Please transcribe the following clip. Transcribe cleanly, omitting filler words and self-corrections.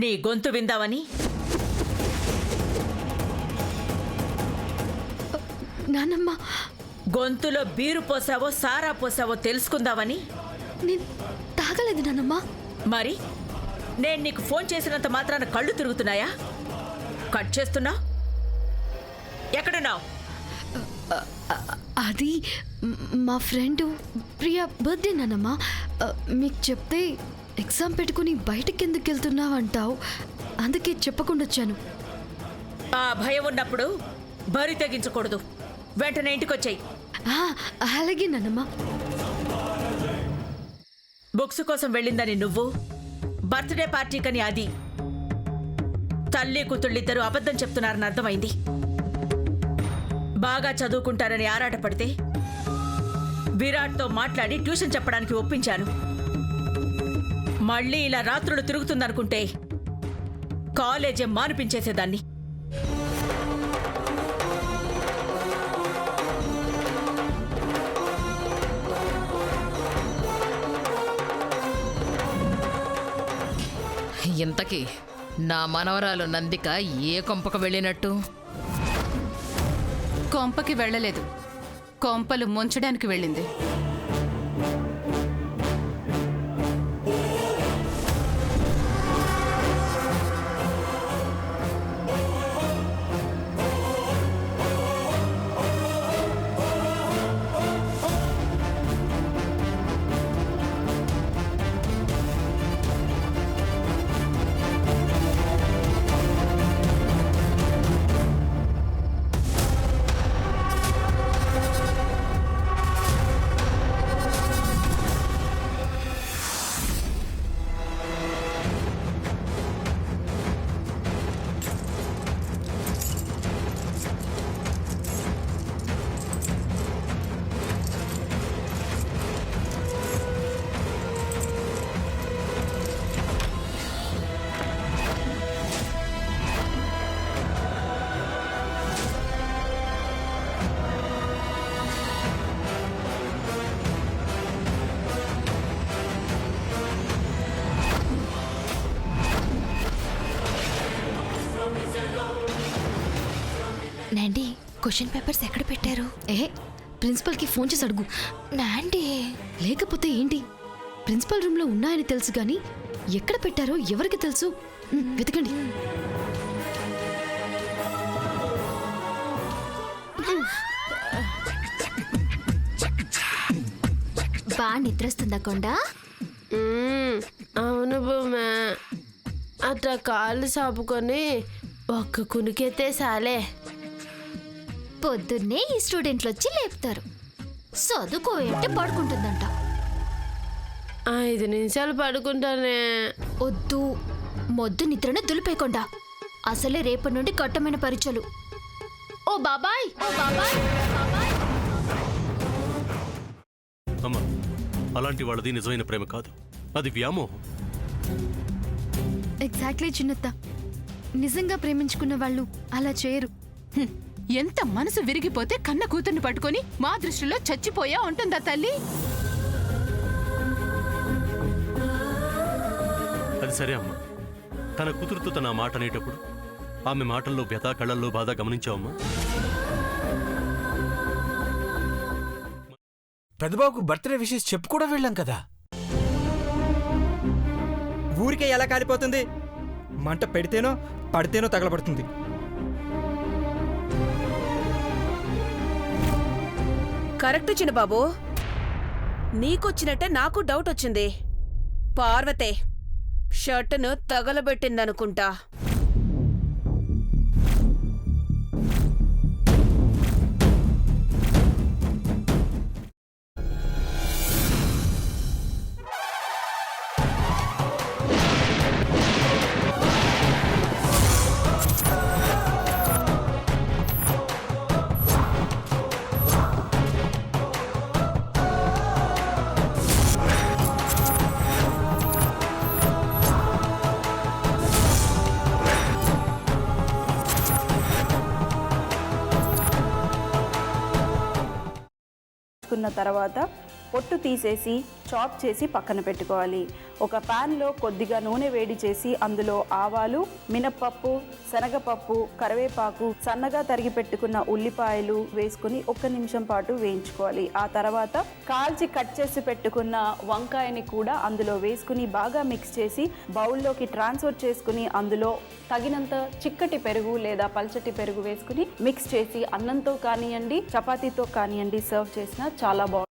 నీ గొంతు విందావని. నానమ్మ, గొంతులో బీరు పోసావో సారా పోసావో తెలుసుకుందావని. నేను తాగలేదు నానమ్మ. మరి నేను నీకు ఫోన్ చేసినంత మాత్రాన కళ్ళు తిరుగుతున్నాయా? కట్ చేస్తున్నా? ఎక్కడున్నావు? అది మా ఫ్రెండ్ ప్రియా బర్త్డే నానమ్మ. మీకు చెప్తే ఎగ్జామ్ పెట్టుకుని బయటకి ఎందుకు వెళ్తున్నావు అంటావు, అందుకే చెప్పకుండా వచ్చాను. ఆ భయం ఉన్నప్పుడు బరి తెగించకూడదు. వెంటనే ఇంటికొచ్చాయి. అలాగే నానమ్మ. బుక్స్ కోసం వెళ్ళిందని నువ్వు, బర్త్డే పార్టీకని అది. తల్లి కూతుళ్ళిద్దరూ అబద్ధం చెప్తున్నారని అర్థమైంది. బాగా చదువుకుంటారని ఆరాటపడితే విరాట్తో మాట్లాడి ట్యూషన్ చెప్పడానికి ఒప్పించాను. మళ్ళీ ఇలా రాత్రులు తిరుగుతుందనుకుంటే కాలేజే మానిపించేసేదాన్ని. ఇంతకీ నా మనవరాలు నందిక ఏ కొంపకు వెళ్ళినట్టు? కొంపకి వెళ్ళలేదు, కొంపలు ముంచడానికి వెళ్ళింది. నాండి, క్వశ్చన్ పేపర్స్ ఎక్కడ పెట్టారు? ప్రిన్సిపల్కి ఫోన్ చేసి అడుగు. నాండి, లేకపోతే ఏంటి? ప్రిన్సిపల్ రూమ్లో ఉన్నాయని తెలుసు కానీ ఎక్కడ పెట్టారో ఎవరికి తెలుసు? వెతకండి. బాగా నిద్రస్తుందా కొండ? అవును బొమ్మ, అట్లా కాళ్ళు సాపుకొని ఒక్క కునికెత్తే సాలే. పొద్దున్నే ఈ స్టూడెంట్లు వచ్చి లేపుతారు. చదువుకోయంటే పడుకుంటుందంట. 5 నిమిషాలు పడుకుంటానే. వద్దు, మొద్దు నిద్రను దులిపేయకుండా. అసలే రేపటి నుండి కట్టమైన పరీక్షలు. ఓ బాబాయ్, ఓ బాబాయ్, బాబాయ్. అమ్మా, అలాంటి వాళ్ళది నిజమైన ప్రేమ కాదు, అది వ్యామోహం. ఎగ్జాక్ట్లీ చిన్నత్త, నిజంగా ప్రేమించుకున్న వాళ్ళు అలా చేయరు. ఎంత మనసు విరిగిపోతే కన్న కూతుర్ని పట్టుకొని మా దృష్టిలో చచ్చిపోయా ఉంటుందా తల్లి? అది సరే అమ్మా, తన కూతురుతో తన మాట అనేటప్పుడు ఆమె మాటల్లో వ్యథ, కళ్ళల్లో బాధ గమనించావమ్మా? పెద్దబాబుకు బర్త్డే విషెస్ చెప్పు కూడా వెళ్ళాం కదా. ఊరికే ఎలా కాలిపోతుంది? మంట పెడితేనో పడితేనో తగలబడుతుంది. కరెక్ట్ చిన్నబాబు, నీకొచ్చినట్టే నాకు డౌట్ వచ్చింది. పార్వతే షర్టును తగలబెట్టిందనుకుంటా. తర్వాత పొట్టు తీసేసి చాప్ చేసి పక్కన పెట్టుకోవాలి. ఒక ప్యాన్లో కొద్దిగా నూనె వేడి చేసి అందులో ఆవాలు, మినప్పప్పు, శనగపప్పు, కరివేపాకు, సన్నగా తరిగి పెట్టుకున్న ఉల్లిపాయలు వేసుకుని 1 నిమిషం పాటు వేయించుకోవాలి. ఆ తర్వాత కాల్చి కట్ చేసి పెట్టుకున్న వంకాయని కూడా అందులో వేసుకుని బాగా మిక్స్ చేసి బౌల్లోకి ట్రాన్స్ఫర్ చేసుకుని అందులో తగినంత చిక్కటి పెరుగు లేదా పల్చటి పెరుగు వేసుకుని మిక్స్ చేసి అన్నంతో కానివ్వండి, చపాతీతో కానివ్వండి సర్వ్ చేసినా చాలా బాగుంటుంది.